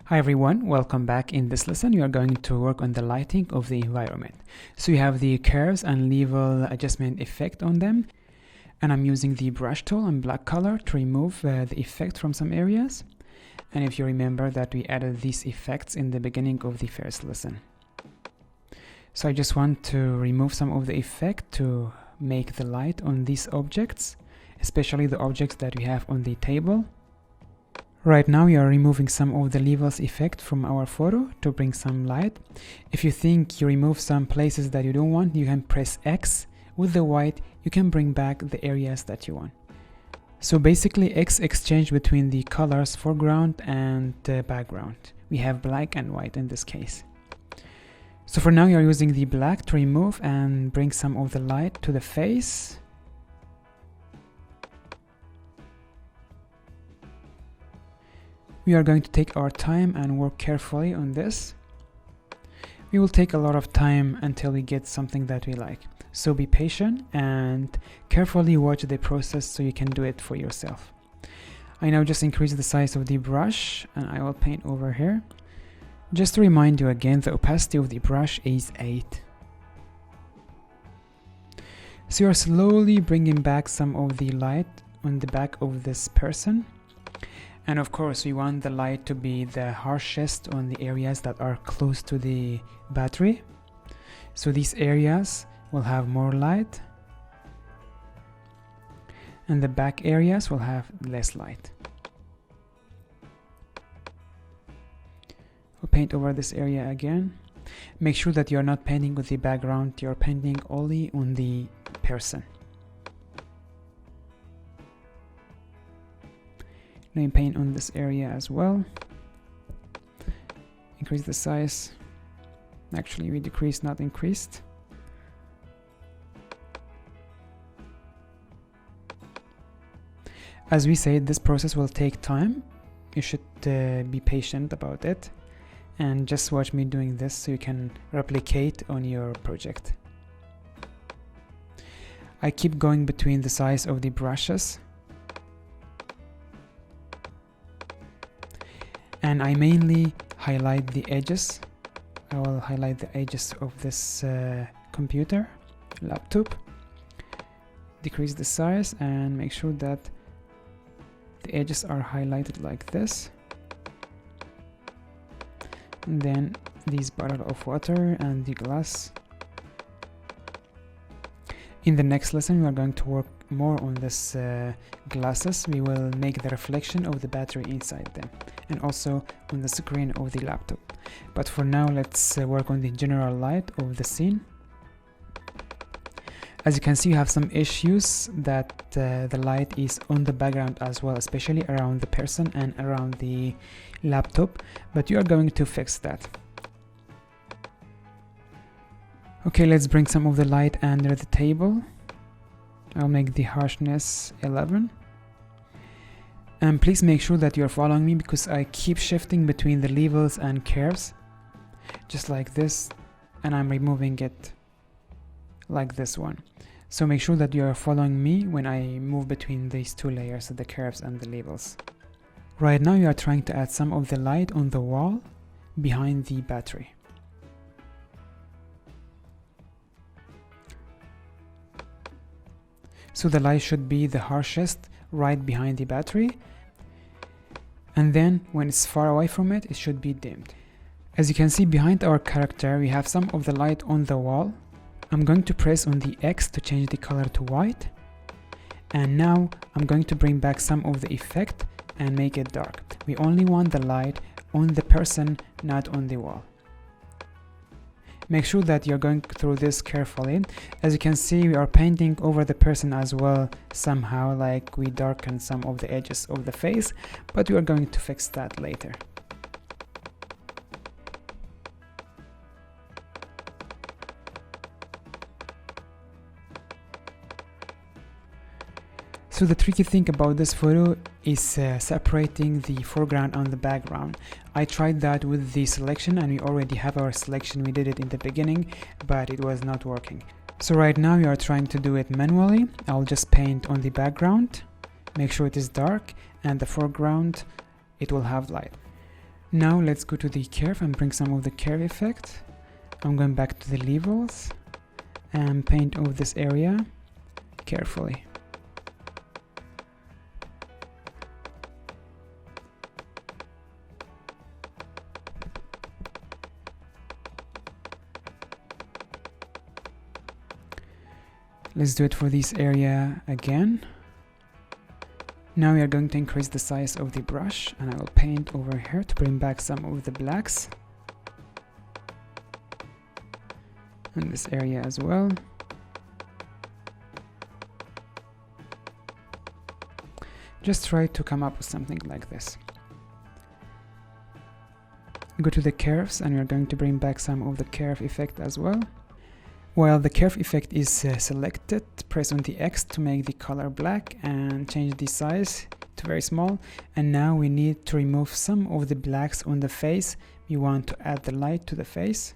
Hi everyone, welcome back. In this lesson, we are going to work on the lighting of the environment. So you have the curves and level adjustment effect on them. And I'm using the brush tool and black color to remove the effect from some areas. And if you remember that we added these effects in the beginning of the first lesson. So I just want to remove some of the effect to make the light on these objects, especially the objects that we have on the table. Right now we are removing some of the levels effect from our photo to bring some light. If you think you remove some places that you don't want, you can press X. With the white, you can bring back the areas that you want. So basically X exchange between the colors foreground and background. We have black and white in this case. So for now you are using the black to remove and bring some of the light to the face. We are going to take our time and work carefully on this. We will take a lot of time until we get something that we like. So be patient and carefully watch the process so you can do it for yourself. I now just increase the size of the brush and I will paint over here. Just to remind you again, the opacity of the brush is 8. So you're slowly bringing back some of the light on the back of this person. And of course, we want the light to be the harshest on the areas that are close to the battery. So these areas will have more light. And the back areas will have less light. We'll paint over this area again. Make sure that you're not painting with the background, you're painting only on the person. Let me paint on this area as well. Increase the size. Actually, we decreased, not increased. As we said, this process will take time. You should be patient about it. And just watch me doing this so you can replicate on your project. I keep going between the size of the brushes. And I mainly highlight the edges. I will highlight the edges of this laptop. Decrease the size and make sure that the edges are highlighted like this. And then this bottle of water and the glass. In the next lesson, we are going to work more on this glasses. We will make the reflection of the battery inside them and also on the screen of the laptop. But for now, let's work on the general light of the scene. As you can see, you have some issues that the light is on the background as well, especially around the person and around the laptop, but you are going to fix that. Okay, let's bring some of the light under the table. I'll make the harshness 11. And please make sure that you're following me because I keep shifting between the levels and curves. Just like this. And I'm removing it like this one. So make sure that you're following me when I move between these two layers, the curves and the levels. Right now you are trying to add some of the light on the wall behind the battery. So the light should be the harshest right behind the battery. And then when it's far away from it, it should be dimmed. As you can see behind our character, we have some of the light on the wall. I'm going to press on the X to change the color to white. And now I'm going to bring back some of the effect and make it dark. We only want the light on the person, not on the wall. Make sure that you're going through this carefully. As you can see, we are painting over the person as well somehow, like we darken some of the edges of the face, but we are going to fix that later. So the tricky thing about this photo is separating the foreground and the background. I tried that with the selection and we already have our selection. We did it in the beginning, but it was not working. So right now we are trying to do it manually. I'll just paint on the background, make sure it is dark, and the foreground, it will have light. Now let's go to the curve and bring some of the curve effect. I'm going back to the levels and paint over this area carefully. Let's do it for this area again. Now we are going to increase the size of the brush, and I will paint over here to bring back some of the blacks. In this area as well. Just try to come up with something like this. Go to the curves, and we are going to bring back some of the curve effect as well. While the curve effect is selected, press on the X to make the color black and change the size to very small. And now we need to remove some of the blacks on the face. We want to add the light to the face.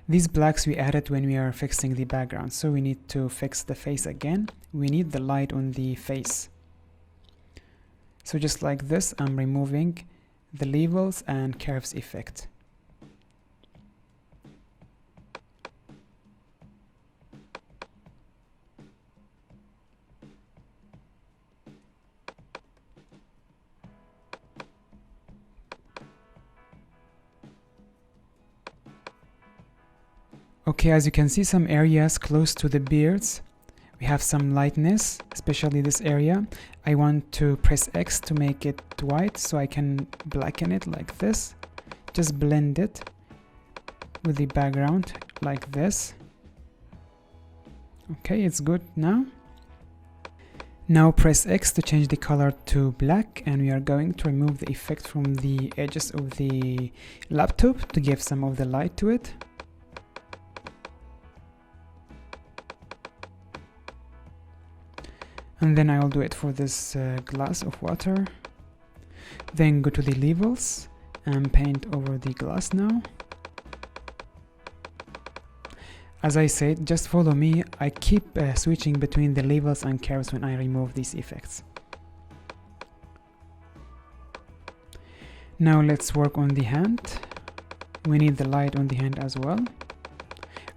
These blacks we added when we are fixing the background, so we need to fix the face again. We need the light on the face. So just like this, I'm removing the levels and curves effect. Okay, as you can see, some areas close to the beards, we have some lightness, especially this area. I want to press X to make it white so I can blacken it like this. Just blend it with the background like this. Okay, it's good now. Now press X to change the color to black, and we are going to remove the effect from the edges of the laptop to give some of the light to it. And then I will do it for this glass of water. Then go to the levels and paint over the glass now. As I said, just follow me. I keep switching between the levels and curves when I remove these effects. Now let's work on the hand. We need the light on the hand as well.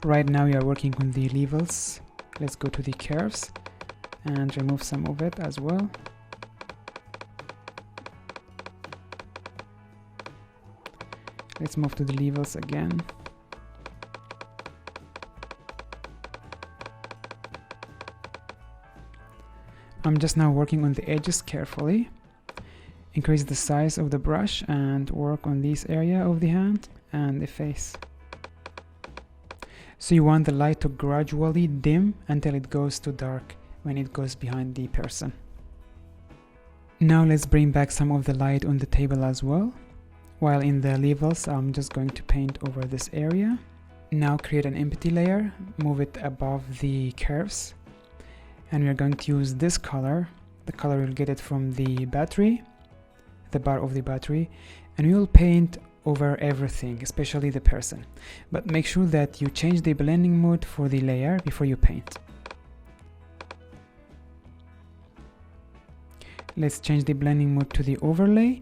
Right now we are working on the levels. Let's go to the curves and remove some of it as well. Let's move to the levels again. I'm just now working on the edges carefully. Increase the size of the brush and work on this area of the hand and the face. So you want the light to gradually dim until it goes to dark when it goes behind the person. Now let's bring back some of the light on the table as well. While in the levels, I'm just going to paint over this area. Now create an empty layer, move it above the curves, and we're going to use this color. The color we'll get it from the battery, the bar of the battery, and we will paint over everything, especially the person. But make sure that you change the blending mode for the layer before you paint. Let's change the blending mode to the overlay.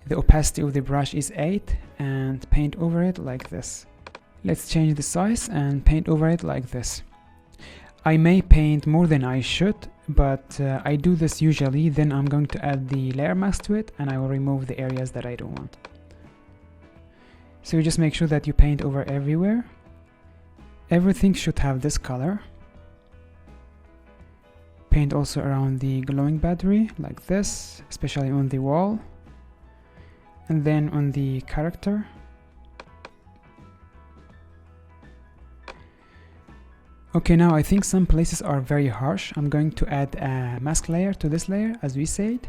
The opacity of the brush is 8 and paint over it like this. Let's change the size and paint over it like this. I may paint more than I should, but I do this usually. Then I'm going to add the layer mask to it, and I will remove the areas that I don't want. So you just make sure that you paint over everywhere. Everything should have this color. Paint also around the glowing battery like this, especially on the wall, and then on the character. Okay, now I think some places are very harsh. I'm going to add a mask layer to this layer, as we said,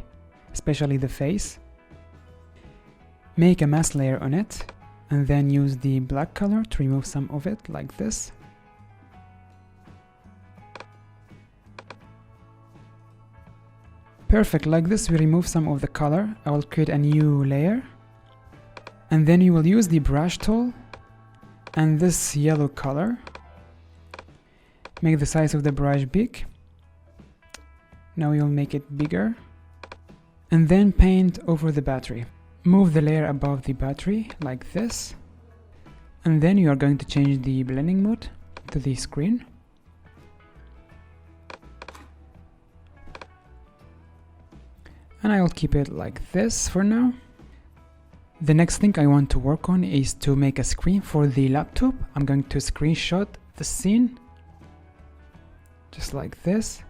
especially the face. Make a mask layer on it, and then use the black color to remove some of it like this. Perfect, like this we remove some of the color. I will create a new layer, and then you will use the brush tool and this yellow color. Make the size of the brush big. Now we will make it bigger, and then paint over the battery. Move the layer above the battery like this, and then you are going to change the blending mode to the screen. And I'll keep it like this for now. The next thing I want to work on is to make a screen for the laptop. I'm going to screenshot the scene just like this.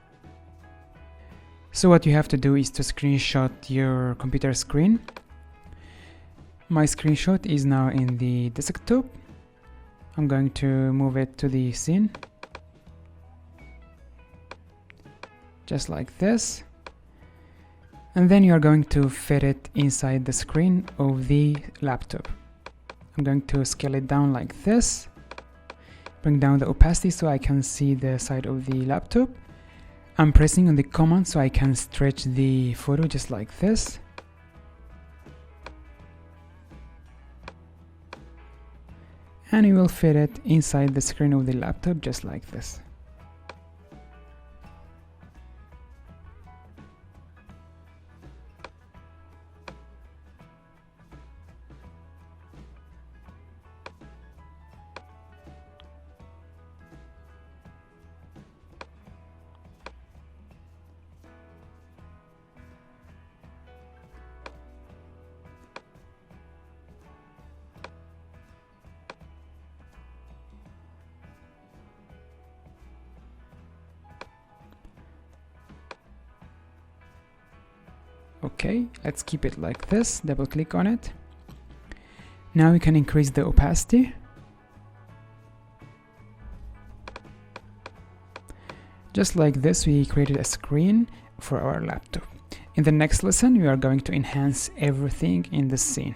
So what you have to do is to screenshot your computer screen. My screenshot is now in the desktop. I'm going to move it to the scene just like this. And then you are going to fit it inside the screen of the laptop. I'm going to scale it down like this. Bring down the opacity so I can see the side of the laptop. I'm pressing on the command so I can stretch the photo just like this. And you will fit it inside the screen of the laptop just like this. Okay, let's keep it like this. Double click on it. Now we can increase the opacity. Just like this, we created a screen for our laptop. In the next lesson, we are going to enhance everything in the scene.